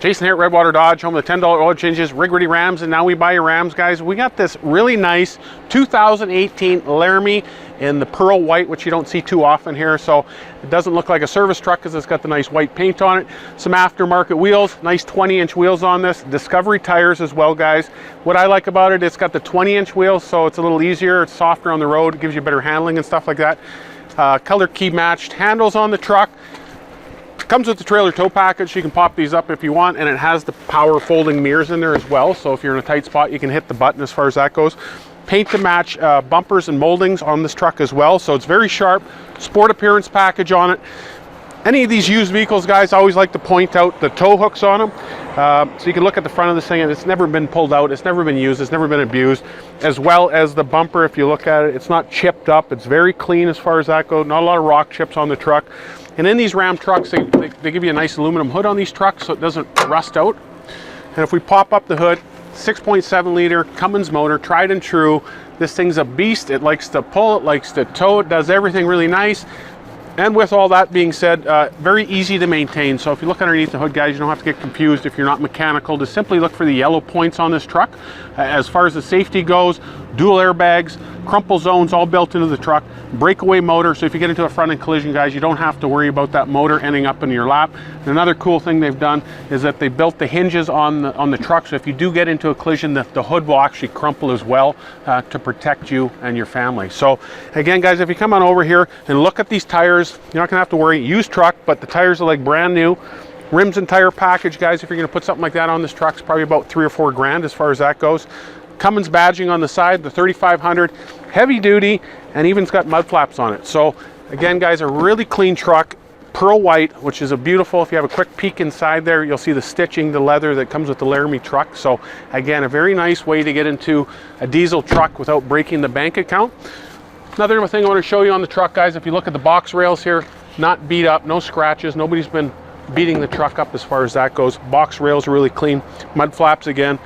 Jason here at Redwater Dodge, home of the $10 oil changes, rig ready Rams, and now we buy your Rams, guys. We got this really nice 2018 Laramie in the pearl white, which you don't see too often here. So it doesn't look like a service truck because it's got the nice white paint on it. Some aftermarket wheels, nice 20-inch wheels on this. Discovery tires as well, guys. What I like about it, it's got the 20-inch wheels, so it's a little easier. It's softer on the road. It gives you better handling and stuff like that. Color key matched handles on the truck. Comes with the trailer tow package. You can pop these up if you want, and it has the power folding mirrors in there as well. So if you're in a tight spot, you can hit the button as far as that goes. Paint to match bumpers and moldings on this truck as well. So it's very sharp. Sport appearance package on it. Any of these used vehicles, guys, I always like to point out the tow hooks on them. So you can look at the front of this thing, and it's never been pulled out. It's never been used. It's never been abused. As well as the bumper, if you look at it, it's not chipped up. It's very clean as far as that goes. Not a lot of rock chips on the truck. And in these Ram trucks, they give you a nice aluminum hood on these trucks so it doesn't rust out. And if we pop up the hood, 6.7 liter Cummins motor, tried and true. This thing's a beast. It likes to pull, it likes to tow, it does everything really nice. And with all that being said, very easy to maintain. So if you look underneath the hood, guys, you don't have to get confused if you're not mechanical. Just simply look for the yellow points on this truck. As far as the safety goes, dual airbags, crumple zones all built into the truck, breakaway motor. So if you get into a front end collision, guys, you don't have to worry about that motor ending up in your lap. And another cool thing they've done is that they built the hinges on the truck. So if you do get into a collision, the hood will actually crumple as well to protect you and your family. So again, guys, if you come on over here and look at these tires, you're not gonna have to worry. Used truck, but the tires are like brand new. Rims and tire package, guys, if you're gonna put something like that on this truck, it's probably about $3 or $4 grand as far as that goes. Cummins badging on the side, the 3500, heavy duty, and even it's got mud flaps on it. So again, guys, a really clean truck, pearl white, which is a beautiful. If you have a quick peek inside there, you'll see the stitching, the leather that comes with the Laramie truck. So again, a very nice way to get into a diesel truck without breaking the bank account. Another thing I want to show you on the truck, guys, if you look at the box rails here, not beat up, no scratches, nobody's been beating the truck up as far as that goes. Box rails are really clean, mud flaps again.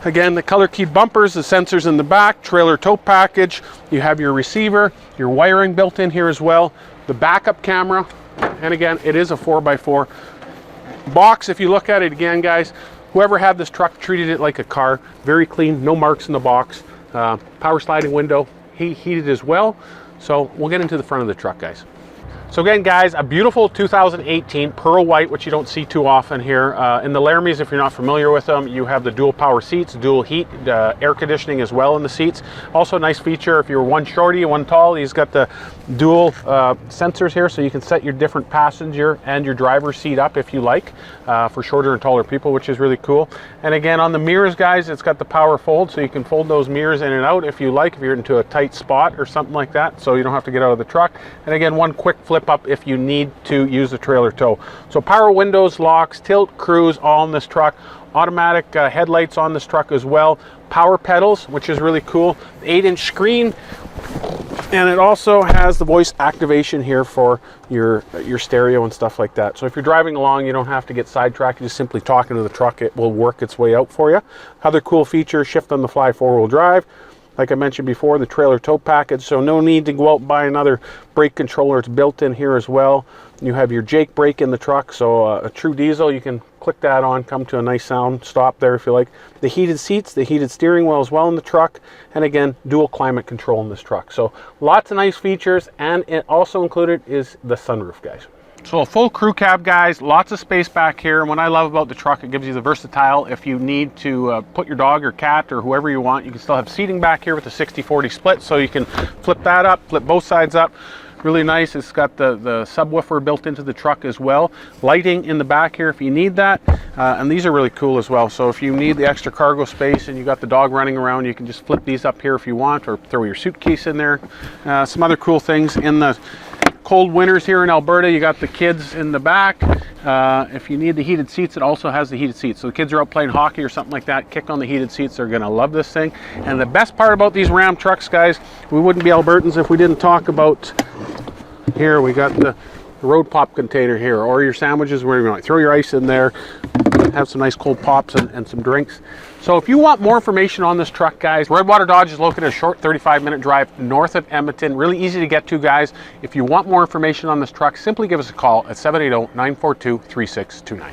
Again, the color key bumpers, the sensors in the back, trailer tow package. You have your receiver, your wiring built in here as well, the backup camera, and again, it is a 4x4 box. If you look at it again, guys, whoever had this truck treated it like a car. Very clean, no marks in the box. Power sliding window, heated as well. So we'll get into the front of the truck, guys. So again, guys, a beautiful 2018 pearl white, which you don't see too often here. In the Laramies, if you're not familiar with them, you have the dual power seats, dual heat, air conditioning as well in the seats. Also a nice feature, if you're one shorty, one tall, he's got the dual sensors here, so you can set your different passenger and your driver's seat up if you like, for shorter and taller people, which is really cool. And again, on the mirrors, guys, it's got the power fold, so you can fold those mirrors in and out if you like, if you're into a tight spot or something like that, so you don't have to get out of the truck. And again, one quick flip up if you need to use the trailer tow. So power windows, locks, tilt, cruise, all in this truck. Automatic headlights on this truck as well. Power pedals, which is really cool. 8-inch screen, and it also has the voice activation here for your stereo and stuff like that. So if you're driving along, you don't have to get sidetracked. You're just simply talking to the truck. It will work its way out for you. Other cool features, shift on the fly 4-wheel drive. Like I mentioned before, the trailer tow package, so no need to go out and buy another brake controller. It's built in here as well. You have your Jake brake in the truck, so a true diesel, you can click that on, come to a nice sound stop there if you like. The heated seats, the heated steering wheel as well in the truck, and again, dual climate control in this truck. So lots of nice features, and it also included is the sunroof, guys. So a full crew cab, guys, lots of space back here. And what I love about the truck, it gives you the versatile. If you need to put your dog or cat or whoever you want, you can still have seating back here with a 60-40 split. So you can flip that up, flip both sides up. Really nice. It's got the subwoofer built into the truck as well. Lighting in the back here if you need that. And these are really cool as well. So if you need the extra cargo space and you got the dog running around, you can just flip these up here if you want, or throw your suitcase in there. Some other cool things in the cold winters here in Alberta, you got the kids in the back. If you need the heated seats, it also has the heated seats. So the kids are out playing hockey or something like that, kick on the heated seats, they're gonna love this thing. And the best part about these Ram trucks, guys, we wouldn't be Albertans if we didn't talk about, here we got the road pop container here, or your sandwiches, where you want. Throw your ice in there, have some nice cold pops and some drinks. So if you want more information on this truck, guys, Redwater Dodge is located a short 35-minute drive north of Edmonton. Really easy to get to, guys. If you want more information on this truck, simply give us a call at 780-942-3629.